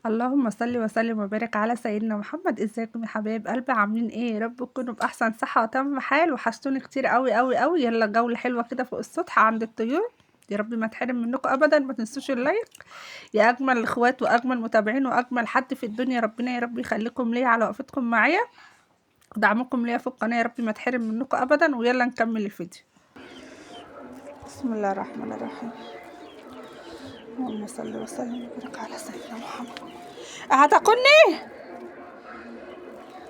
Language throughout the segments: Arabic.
اللهم صل وسلم وبارك على سيدنا محمد. ازيكم يا حبايب قلبي؟ عاملين ايه؟ يا رب تكونوا باحسن صحه وتم حال. وحشتوني كتير قوي قوي قوي. يلا جوله حلوه كده فوق السطح عند الطيور. يا رب ما تحرم منكم ابدا. ما تنسوش اللايك يا اجمل اخوات واجمل متابعين واجمل حد في الدنيا. ربنا يا رب يخليكم ليا على وقفتكم معايا ودعمكم ليا في القناه. يا رب ما تحرم منكم ابدا. ويلا نكمل الفيديو. بسم الله الرحمن الرحيم. اللهم صل وسلم وبارك على سيدنا محمد. هتاكلني؟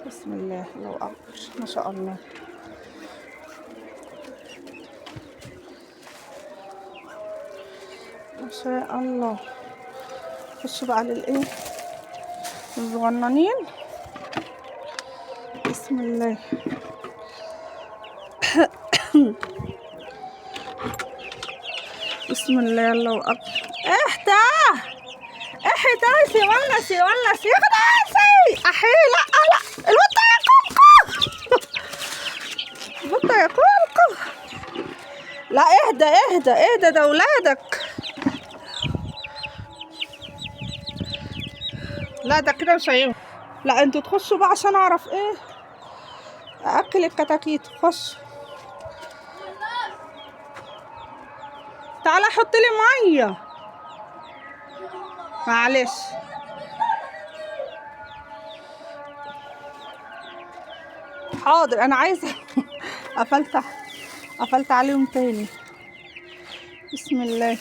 بسم الله، الله اكبر، ما شاء الله. ما شاء الله. خش بقى للايه الصغننين. بسم الله. بسم الله، الله اكبر. احتى احتى ولا سي خداسي احي. لا لا، الوطه ياكلكم. الوطه ياكلكم. لا اهدى اهدى اهدى، ده اولادك. لا ده كده مش هينفع. لا انتوا تخشوا بقى عشان اعرف ايه اكل الكتاكيت. خش تعالى حط لي ميه. معلش. حاضر انا عايزه. قفلت عليهم تاني. بسم الله.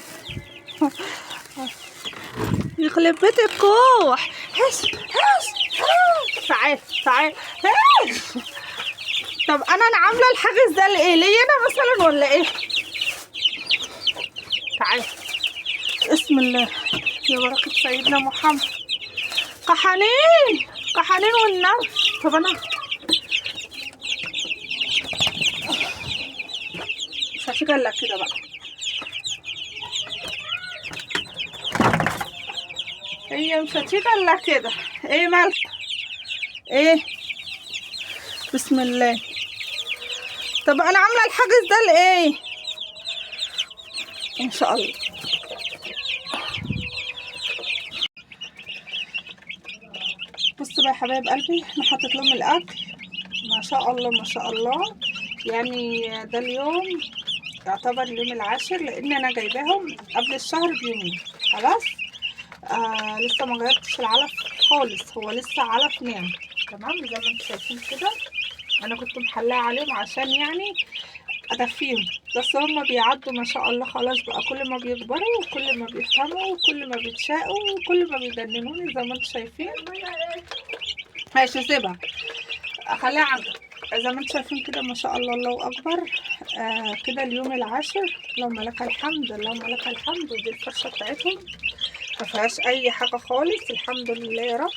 يخرب بيت الكوح. هش هش. تعال تعال. هش. طب انا عامله الحاجز ده لايه؟ ليا انا مثلا ولا ايه؟ تعال. بسم الله يا بركه سيدنا محمد. قحانين قحانين والنار. طب انا مش هتجلك كده بقى. هي مش هتجلك كده. ايه مالك؟ ايه؟ بسم الله. طب انا عامله الحاجز ده لايه؟ ان شاء الله. بصوا بقى يا حبايب قلبي، انا حطيت لهم الاكل. ما شاء الله ما شاء الله. يعني ده اليوم يعتبر اليوم العاشر، لان انا جايباهم قبل الشهر بيومين. خلاص. لسه ما غيرتش العلف خالص، هو لسه علف ناعم. تمام زي ما انتم شايفين كده. انا كنت محلاه عليهم عشان يعني ادفيهم، بس هما بيعدوا ما شاء الله. خلاص بقى كل ما بيكبروا وكل ما بيفهموا وكل ما بيتشاقوا وكل ما بيجننوني زي ما انتم شايفين. ماشي سيبها، خليها عندك. زي ما انتم شايفين كده ما شاء الله، الله اكبر. كده اليوم العاشر. اللهم لك الحمد، اللهم لك الحمد. ودي الفرشه بتاعتهم ما فيهاش اي حاجه خالص، الحمد لله يا رب.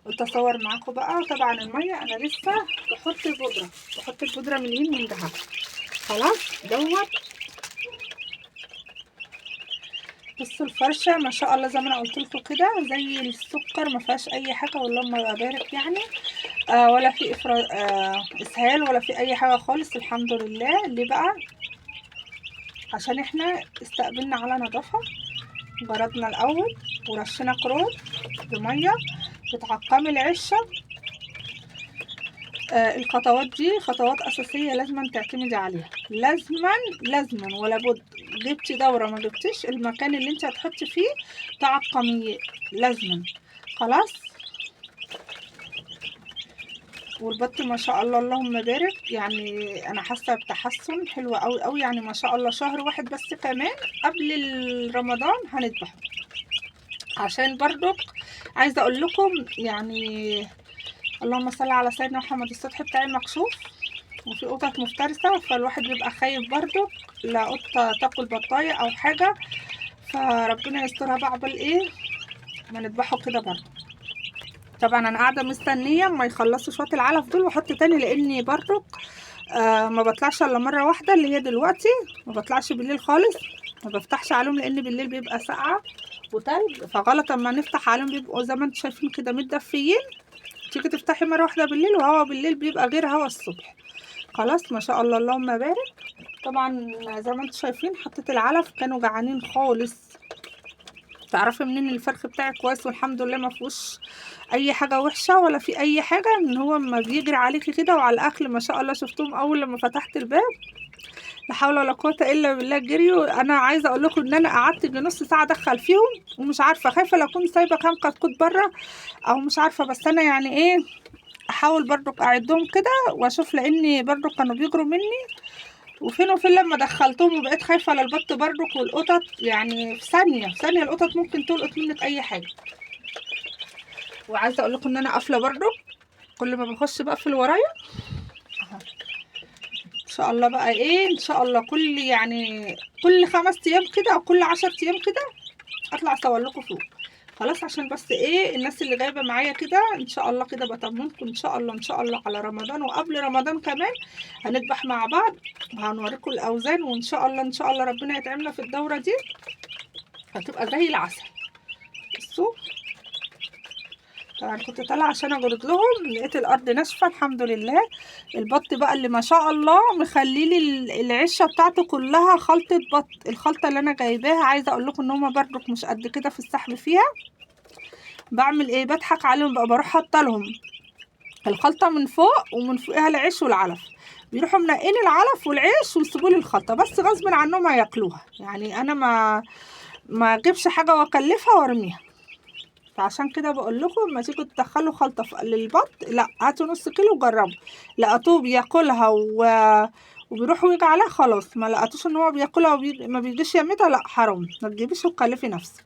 قلت اصور معاكم بقى. طبعا الميه انا لسه بحط البودره من اليمين من دهب. خلاص دوت. بصوا الفرشه ما شاء الله زي ما انا قلت لكم كده زي السكر، ما فيهاش اي حاجه واللهم بارك يعني. ولا في اسهال ولا في اي حاجه خالص، الحمد لله. ليه بقى؟ عشان احنا استقبلنا على نظافه. جردنا الاول ورشينا كرود بميه بتعقمي العشه. الخطوات دي خطوات اساسيه لازم تعتمدي عليها. لازما ولا بد. جبتي دوره ما جبتيش، المكان اللي انت هتحطي فيه تعقميه لازما. خلاص. والبط ما شاء الله اللهم بارك، يعني انا حاسه بتحسن حلو قوي قوي. يعني ما شاء الله شهر واحد بس كمان قبل رمضان هنذبحه. عشان برضك عايزه اقول لكم يعني اللهم صل على سيدنا محمد، السطح بتاعي مكشوف وفي قطط مفترسه، فالواحد بيبقى خايف برضك لا قطه تاكل بطايه او حاجه. فربنا يسترها بقى عقبال ايه ما نذبحه كده برضه. طبعا انا قاعده مستنيه اما يخلصوا شويه العلف دول واحط تاني، لاني برضك ما بطلعش الا مره واحده اللي هي دلوقتي. ما بطلعش بالليل خالص، ما بفتحش عليهم لان بالليل بيبقى ساقعه وتلج، فغلط اما نفتح عليهم بيبقوا زي ما انتم شايفين كده متدفيين. تيجي تفتحي مره واحده بالليل وهوا بالليل بيبقى غير هوا الصبح. خلاص ما شاء الله اللهم بارك. طبعا زي ما انتم شايفين حطيت العلف، كانوا جعانين خالص. تعرفي منين الفرخ بتاعك كويس والحمد لله ما فيهوش اي حاجه وحشه ولا في اي حاجه؟ ان هو ما بيجري عليكي كده وعلى الاكل ما شاء الله. شفتهم اول لما فتحت الباب، لا حول ولا قوه الا بالله، جريوا. انا عايزه اقول لكم ان انا قعدت يجي نص ساعه ادخل فيهم ومش عارفه، خايفه لا اكون سايبه كام كتكوت بره او مش عارفه، بس انا يعني ايه احاول برضو اعدهم كده واشوف، لاني برضو كانوا بيجروا مني. وفين وفين لما دخلتهم وبقيت خايفه على البط برضو والقطط، يعني في ثانيه في ثانيه القطط ممكن تلقط منك اي حاجه. وعايزه اقول لكم ان انا قافله برضو، كل ما بخش بقفل ورايا اهو. ان شاء الله بقى ايه، ان شاء الله كل 5 ايام كده او كل 10 ايام كده اطلع اصور لكم فوق. خلاص عشان بس ايه الناس اللي جايبه معايا كده ان شاء الله كده بطمنكم ان شاء الله ان شاء الله على رمضان وقبل رمضان كمان هنذبح مع بعض وهنوريكم الاوزان، وان شاء الله ان شاء الله ربنا يتعملنا في الدوره دي هتبقى زي العسل. بصوا طبعا كنت طالعه عشان اجرد لهم، لقيت الارض ناشفه الحمد لله. البط بقى اللي ما شاء الله مخليلي العشه بتاعته كلها خلطه بط. الخلطه اللي انا جايباها عايزه اقول لكم ان هما برضك مش قد كده في السحب فيها. بعمل ايه؟ بضحك عليهم بقى، بروح حاطه لهم الخلطه من فوق ومن فوقها العيش والعلف، بيروحوا منقين العلف والعيش ويسيبوا لي الخلطه، بس غصب عنهم هياكلوها. يعني انا ما اجيبش حاجه واكلفها وارميها. فعشان كده بقول لكم ما تيجوا تدخلوا خلطه للبط، لا هاتوا نص كيلو وجربوا. لقيتوه بياكلها وبيروحوا يجي عليها خلاص، ما لقيتوش ان هو بياكلها ما بيجيش يمتها، لا حرام ما تجيبيش وتكلفي نفسك.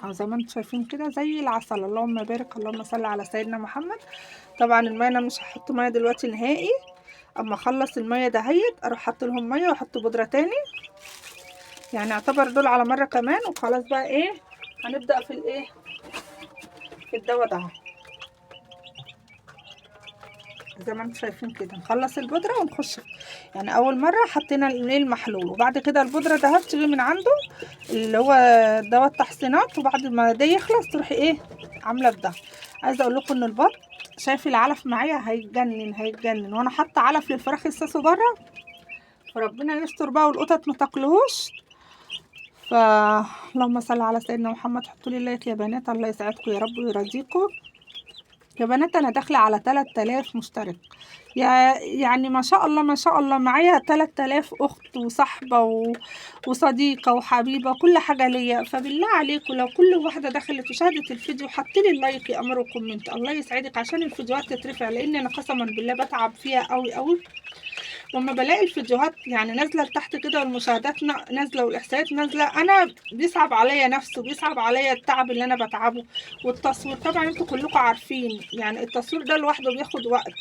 اهو زي ما انتم شايفين كده زي العسل. اللهم بارك اللهم صل على سيدنا محمد. طبعا الميه انا مش هحط ميه دلوقتي نهائي، اما اخلص الميه دهيت اروح احط لهم ميه واحط بودره تاني، يعني اعتبر دول على مره كمان. وخلاص بقى ايه هنبدا في الايه في الدواء ده زي ما انتم شايفين كده. نخلص البودره ونخش يعني اول مره حطينا المحلول، وبعد كده البودره ده بتيجي من عنده اللي هو دواء التحصينات، وبعد ما ده يخلص تروحي ايه عامله بده. عايزه اقول لكم ان البط شايف العلف معايا هيتجنن هيتجنن، وانا حاطه علف للفراخ الساسو بره، فربنا يستر بقى والقطط ما تاكلهوش. اللهم صل على سيدنا محمد. حطوا لي لايك يا بنات، الله يسعدكم يا رب ويرضيكم يا بنات. انا داخله على 3000 مشترك، يعني ما شاء الله ما شاء الله معايا 3000 اخت وصاحبه وصديقه وحبيبه كل حاجه ليا. فبالله عليكم لو كل واحده دخلت وشاهدت الفيديو حطي لي اللايك يا امر وكومنت، الله يسعدك، عشان الفيديوهات تترفع، لان انا قسما بالله بتعب فيها قوي قوي. لما بلاقي الفيديوهات يعني نازله لتحت كده والمشاهدات نازله والاحصائيات نازله، انا بيصعب عليا نفسه، بيصعب عليا التعب اللي انا بتعبه. والتصوير طبعا انتوا كلكم عارفين يعني التصوير ده لوحده بياخد وقت،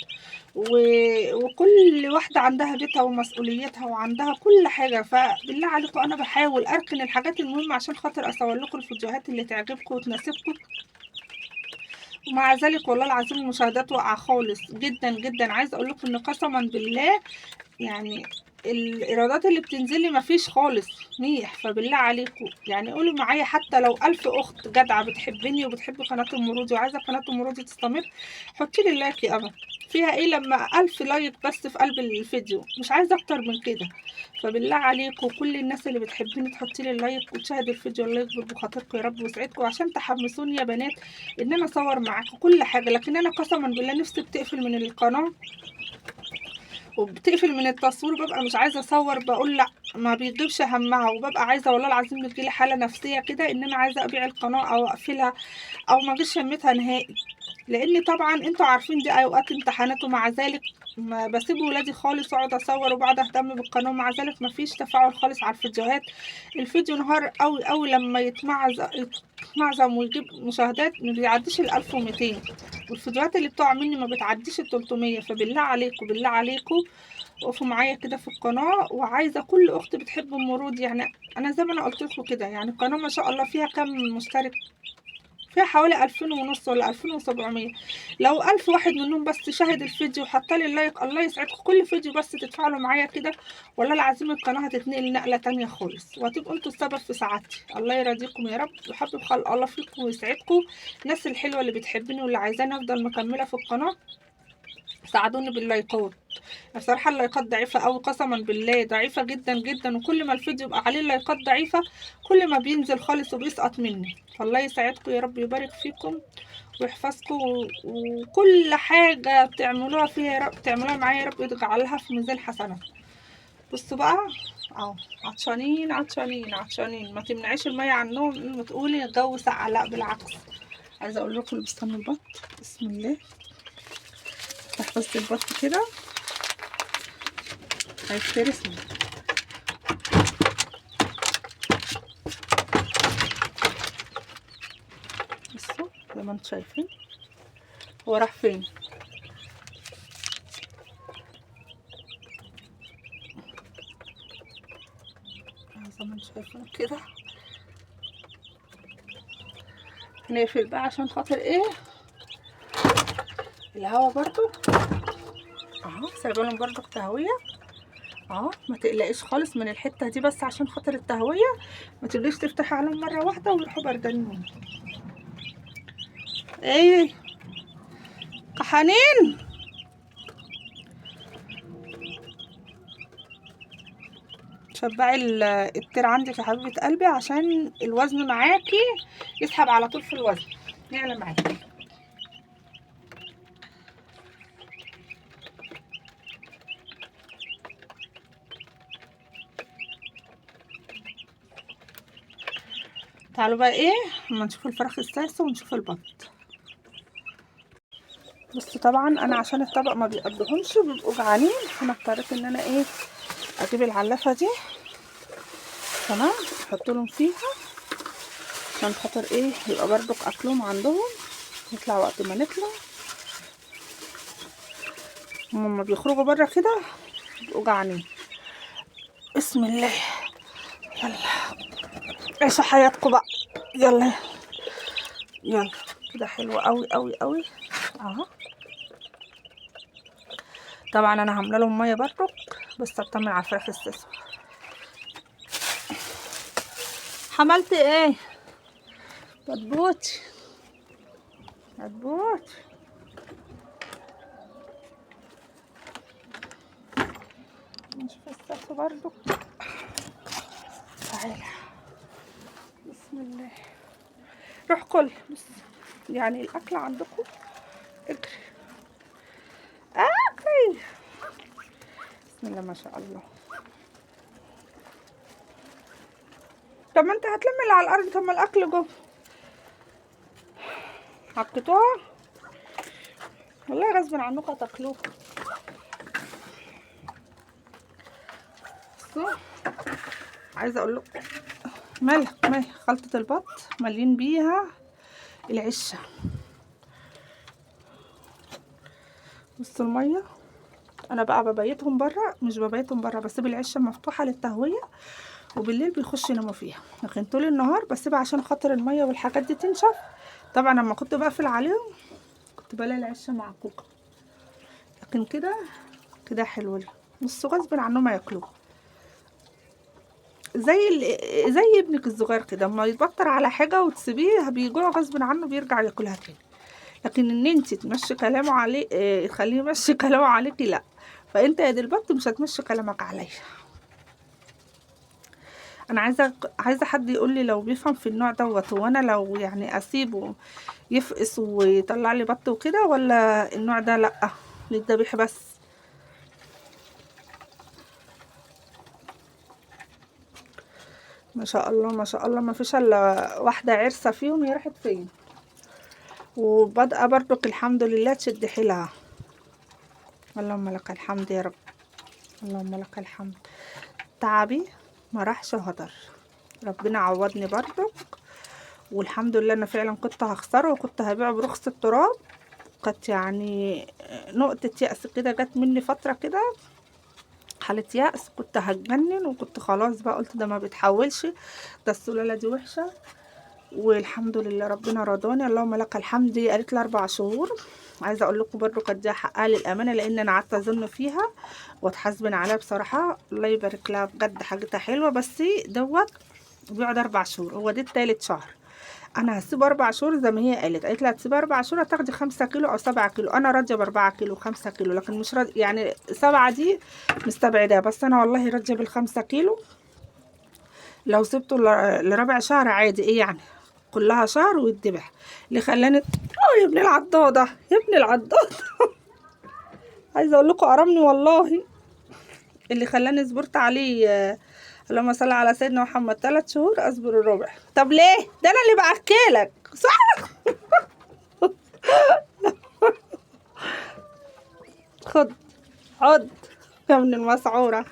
وكل واحده عندها بيتها ومسؤوليتها وعندها كل حاجه. فبالله عليكم انا بحاول اركن الحاجات المهمه عشان خاطر اصور لكم الفيديوهات اللي تعجبكم وتناسبكم، ومع ذلك والله العظيم المشاهدات واقعه خالص جدا جدا. عايزه اقول لكم ان قسما بالله يعني الايرادات اللي بتنزلي مفيش خالص ميح. فبالله عليكم يعني قولوا معايا حتى لو 1000 اخت جدعه بتحبني وبتحب قناه ام رودي وعايزه قناه ام رودي تستمر، حطي لي لايك يا امل. فيها ايه لما 1000 لايك بس في قلب الفيديو؟ مش عايزه اكتر من كده. فبالله عليكم كل الناس اللي بتحبني تحطي لي اللايك وتشاهدوا الفيديو، الله يكبر بخاطركم يا رب ويسعدكم، عشان تحمسوني يا بنات ان انا اصور معاكم كل حاجه. لكن انا قسما بالله نفسي بتقفل من القناه وبتقفل من التصوير، ببقى مش عايزه اصور، بقول لا ما بيجيبش همها، وببقى عايزه والله العظيم بتجيلي حاله نفسيه كده ان انا عايزه ابيع القناه او اقفلها او ما اجيش شمتها نهائي. لان طبعا انتوا عارفين دي اوقات امتحانات، ومع ذلك ما بسيب ولادي خالص واقعد اصور وبقعد اهتم بالقناه، ومع ذلك ما فيش تفاعل خالص على الفيديوهات. الفيديو نهار قوي قوي لما يتمعظم ويجيب مشاهدات ما بيعديش ال 1200، والفيديوهات اللي بتقع مني ما بتعديش ال 300. فبالله عليكم بالله عليكم وقفوا معايا كده في القناه. وعايزه كل اخت بتحب ام رود، يعني انا زي ما انا قلت لكم كده، يعني القناه ما شاء الله فيها كام مشترك؟ فيها حوالي 2500 ولا 2700. لو 1000 واحد منهم بس شاهد الفيديو وحطلي اللايك، الله يسعدكم، كل فيديو بس تتفاعلوا معايا كده والله العظيم القناه هتتنقل نقله تانية خالص، وهتبقوا انتوا السبب في سعادتي. الله يرضيكم يا رب ويحبب خلق الله فيكم ويسعدكم. الناس الحلوه اللي بتحبني واللي عايزاني افضل مكمله في القناه ساعدوني باللايكات. بصراحه اللايكات ضعيفه قوي، قسما بالله ضعيفه جدا جدا، وكل ما الفيديو يبقى عليه اللايكات ضعيفه كل ما بينزل خالص وبيسقط مني. فالله يساعدكم يا رب، يبارك فيكم ويحفظكم، وكل حاجه بتعملوها فيها يا رب، تعملوها معايا يا رب يجعلها في ميزان حسنات. بصوا بقى اهو، عطشانين عطشانين عطشانين، ما تمنعيش الميه عنهم وتقولي الجو ساقع، لا بالعكس. عايزه اقول لكم بستنوا البط. بسم الله. حفظت البط كده هيفترسني. بصوا زي ما انتم شايفين هو راح فين. زي ما انتم شايفين كده. هنقفل بقى عشان خاطر ايه الهوا برضو اهو، سايبه لهم برضو تهويه اهو. ما تقلقيش خالص من الحته دي، بس عشان خاطر التهويه ما تقوليش تفتحي عليهم مره واحده ويروحوا بردانين. ايه كحانين. شبعي التير عندك يا حبيبه قلبي عشان الوزن معاكي يسحب على طول في الوزن، يعلى معاكي. تعالوا بقى ايه اما نشوف الفراخ السايسه ونشوف البط. بصوا طبعا انا عشان الطبق ما بيقضيهمش بيبقوا جعانين، فانا اضطريت ان انا ايه اجيب العلافه دي تمام، احط لهم فيها عشان خاطر ايه يبقى برضك اكلهم عندهم يطلع وقت ما نطلع. هما بيخرجوا بره كده بيبقوا جعانين. بسم الله. يلا عيشوا حياتكم بقى. يلا يلا كده حلوه قوي قوي قوي اهو. طبعا انا عامله لهم ميه برضك بس اطمن على الفراخ السيسو. عملت ايه بطبوطي بطبوطي. نشوف السيسو برضك. تعالى بسم الله. روح كل بس يعني الاكل عندكم اجري اجري. بسم الله ما شاء الله. طب ما انت هتلمي اللي على الارض، طب ما الاكل جوه حطيتوها والله غصب عنكم هتاكلوه. عايزه اقول لكم مالك خلطه البط مالين بيها العشه. بصوا الميه انا بقى ببيتهم بره، مش ببيتهم بره بسيب العشه مفتوحه للتهويه وبالليل بيخشوا يناموا فيها، لكن طول النهار بسيبها عشان خاطر الميه والحاجات دي تنشف. طبعا لما كنت بقفل عليهم كنت بلاقي العشه معكوكه، لكن كده حلوه. بصوا غصب عنهم هياكلوها زي ابنك الصغير كده، اما يتبطر على حاجه وتسيبيه بيجوع غصب عنه بيرجع ياكلها تاني. لكن ان انت تمشي كلامه عليه تخليه يمشي كلامه عليكي لا، فانت يا دي البط مش هتمشي كلامك عليا. انا عايزه حد يقول لي لو بيفهم في النوع دوت، وانا لو يعني اسيبه يفقس ويطلع لي بط وكده، ولا النوع ده لا للذبيح بس. ما شاء الله ما شاء الله، ما فيش الا واحده عرسه فيهم، هي راحت فين وبادئه برضك الحمد لله تشد حيلها. اللهم لك الحمد يا رب، اللهم لك الحمد. تعبي ما راحش هدر، ربنا عوضني برضك والحمد لله. انا فعلا كنت هخسره وكنت هبيعه برخص التراب، كانت يعني نقطة يأس كده جت مني فترة كده، حالة يأس كنت هتجنن وكنت خلاص بقى قلت ده ما بيتحولش، ده السلالة دي وحشة. والحمد لله ربنا رضاني، اللهم لك الحمد. دي قالت لي 4 شهور. عايزه اقول لكم برضو كانت دي حقها للامانه، لان انا قعدت اظن فيها واتحاسبن عليها بصراحه. الله يبارك لها بجد حاجتها حلوه، بس دوت بيقعد 4 شهور، هو دي التالت شهر. انا هسيبه 4 شهور زي ما هي قالت لي هتسيبها 4 شهور هتاخدي 5 كيلو او 7 كيلو. انا راضيه ب4 كيلو 5 كيلو، لكن مش راضيه يعني 7 دي مستبعداها، بس انا والله راضيه بال5 كيلو. لو سبته لربع شهر عادي، ايه يعني، كلها شهر ويتذبح. اللي خلاني يا ابن العضاضه يا ابن العضاضه عايزه اقول لكم قرمني والله. اللي خلاني صبرت عليه اللهم صل على سيدنا محمد 3 شهور اصبر الربع. طب ليه؟ ده انا اللي باكلك صح. خد عد يا ابن المسعوره.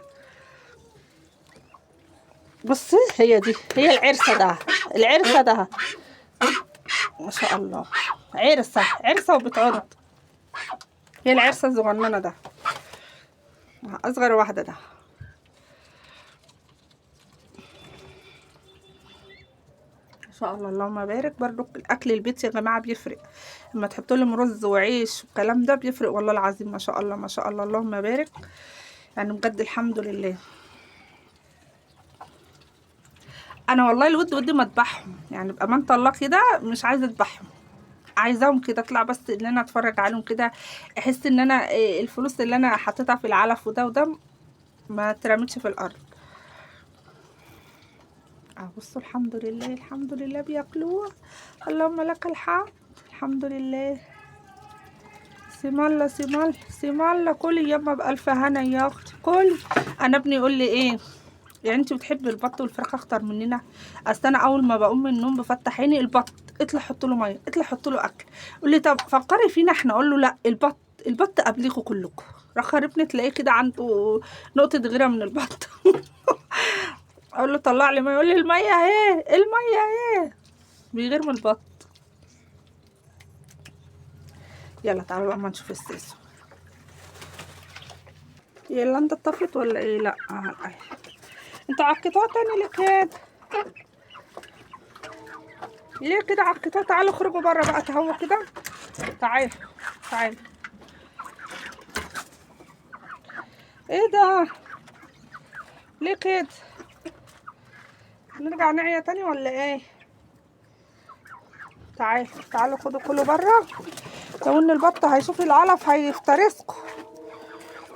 بصي هي دي، هي العرسه ده، العرسه ده ما شاء الله، عرسه عرسه وبتعض. هي العرسه الصغننه ده، اصغر واحده ده. ما شاء الله اللهم بارك. برضو الاكل البيت يا جماعه بيفرق، لما تحطوا لهم رز وعيش والكلام ده بيفرق والله العظيم. ما شاء الله ما شاء الله اللهم بارك، يعني بجد الحمد لله. انا والله الود ودي ما اذبحهم، يعني بامانه الله كده مش عايزه اذبحهم، عايزاهم كده اطلع بس ان انا اتفرج عليهم كده، احس ان انا الفلوس اللي انا حطيتها في العلف وده ما ترمتش في الارض. بصوا الحمد لله الحمد لله بياكلوها، اللهم لك الحمد الحمد لله. سم الله سم الله سم الله. كلي يما بألف هنا يا اختي كلي. انا ابني يقول لي ايه يعني انت بتحبي البط والفراخ اكتر مننا؟ اصل انا اول ما بقوم من النوم بفتح عيني البط، اطلع حط له ميه، اطلع حط له اكل. يقول لي طب فكري فينا احنا. اقول له لا، البط قبليكوا كلكم. راح خربني تلاقيه كده عنده نقطه غيره من البط. اقول له طلع لي ميه، يقول لي الميه اهي الميه اهي، بيغير من البط. يلا تعالوا بقى ما نشوف السيسو. يلا انت اتطفت ولا ايه؟ لا انتوا عكيتوها تاني ليه كده؟ ليه كده عكيتوها؟ تعالوا اخرجوا بره بقى تهووا كده. تعالوا تعالوا. ايه ده؟ ليه كده؟ نرجع نعيا تاني ولا ايه؟ تعالوا خدوا كله بره، لو ان البط هيشوف العلف هيفترسكوا.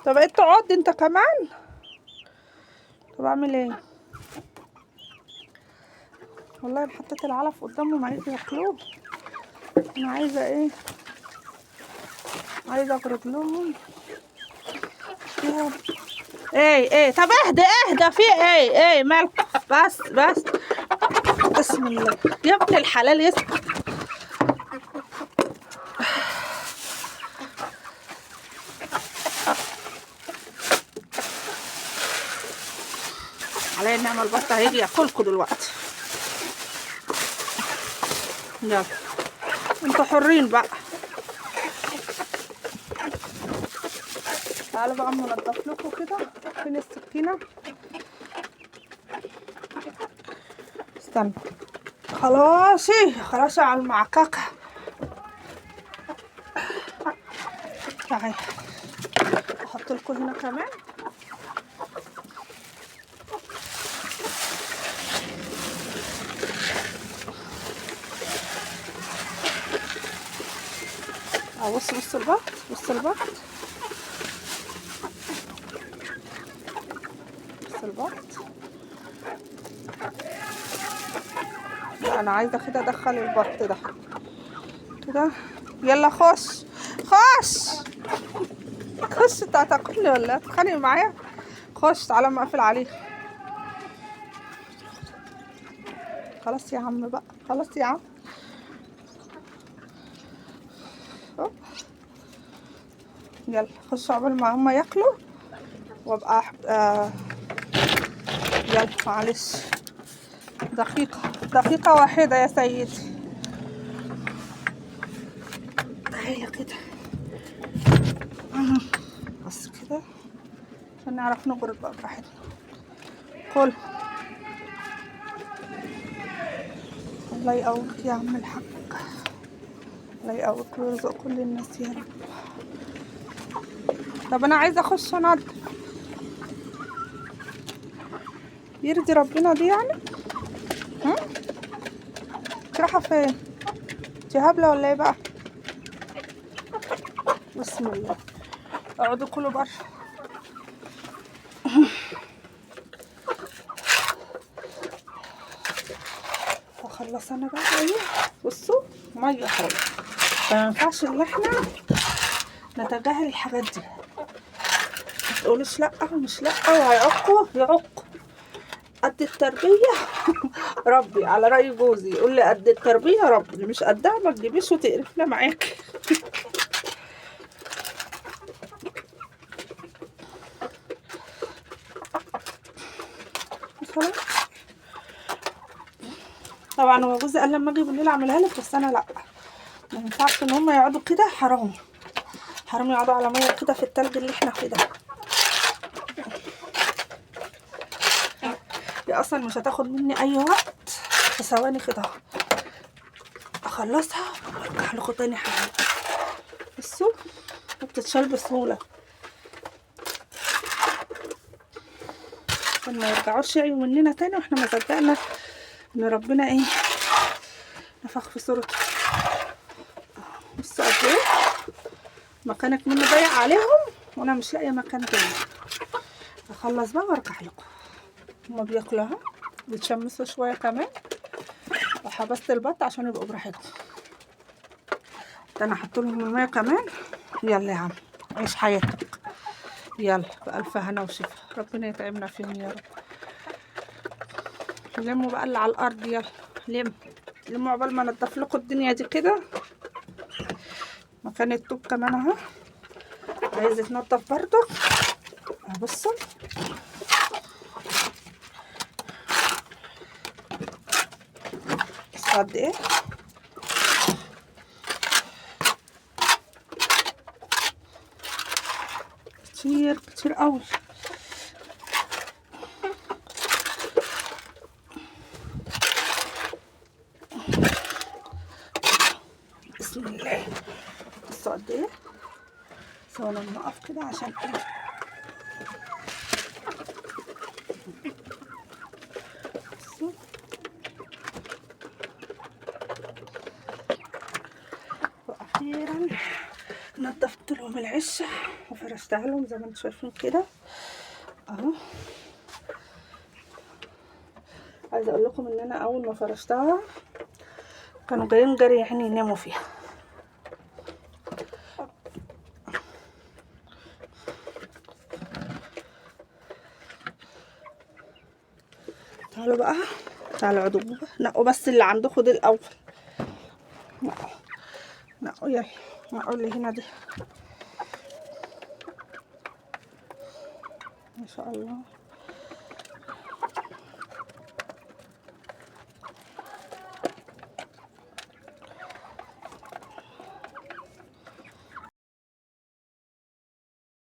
طب انت اقعد انت كمان. طب اعمل ايه؟ والله انا حطيت العلف قدامهم عايز ياكلوه. انا عايزه ايه؟ عايزه اغرد لهم. ايه طب اهدى في ايه مالك؟ بس بسم الله يا ابن الحلال يسكت. عليا النعمة البط هيجي ياكلكوا دلوقتي. يلا انتوا حرين بقى. تعالوا بقى اما انضف لكم كده. فين السكينة؟ استنى. خلاص على المعككة. تعالي احط لكم هنا كمان. بصوا البط بصوا البط. لا انا عايزه كده ادخل البط ده كده. يلا خش انت هتاكلني ولا تتخانق معايا؟ خش تعالى اما اقفل عليه. خلاص يا عم بقى، خلاص يا عم. يلا خش عقبال ما هما ياكلوا وابقى يلا معلش دقيقة واحدة يا سيدي. تعالى كده بس كده عشان نعرف نجرد بقى براحتنا. كل الله يقويك يا عم الحاج، الله يقويك ويرزق كل الناس يا رب. طب انا عايزه اخش انضف، يرضي ربنا دي يعني؟ تروح رايحة فين؟ انتي هبلة ولا ايه بقى؟ بسم الله. اقعدوا كلوا بره. هخلص انا بقى ايه. بصوا ميه خالص، فما ينفعش ان احنا نتجاهل الحاجات دي. متقولوش لا ومش لا وهيعقوا يعقوا. قد التربيه ربي، على رأي جوزي يقول لي قد التربيه ربي، اللي مش قدها ما تجيبيش وتقرفنا معاكي. خلاص. طبعا هو جوزي قال لما اجي بالليل اعملها لك، بس انا لا، ما ينفعش ان هم يقعدوا كده، حرام حرام يقعدوا على ميه كده في التلج اللي احنا فيه ده. هي اصلا مش هتاخد مني اي وقت، في ثواني كده اخلصها وارجع لكم تاني حاجه. بصوا بتتشال بسهوله، عشان ما يرجعوش يعيوا مننا تاني، واحنا ما صدقنا ان ربنا ايه نفخ في صورته. بصوا قد ايه مكانك منه ضيق عليهم، وانا مش لاقيه مكان تاني. اخلص بقى وارجع لكم. هما بياكلوا اهو، بيتشمسوا شويه كمان، وحبست البط عشان يبقوا براحتهم. ده انا هحط لهم الميه كمان. يلا يا عم عيش حياتك، يلا بألف هنا وشفا، ربنا يطعمنا فيهم يا رب. لموا بقى اللي على الارض، يلا لموا عقبال ما انضف لكم الدنيا دي كده. مكان الطوب كمان اهو عايز يتنضف برضه. بصوا بصوا قد ايه كتير كتير قوي. بسم الله. بصوا قد ايه. ثواني نقف كده عشان ايه. بصوا واخيرا نضفت لهم العشه وفرشتها لهم زي ما انتم شايفين كده اهو. عايزه اقول لكم ان انا اول ما فرشتها كانوا جايين جري يعني يناموا فيها. تعالوا بقى، تعالوا اقعدوا جوه. نقوا بس اللي عندكم دي الاول. نقوا يلا، نقوا اللي هنا دي. ما شاء الله.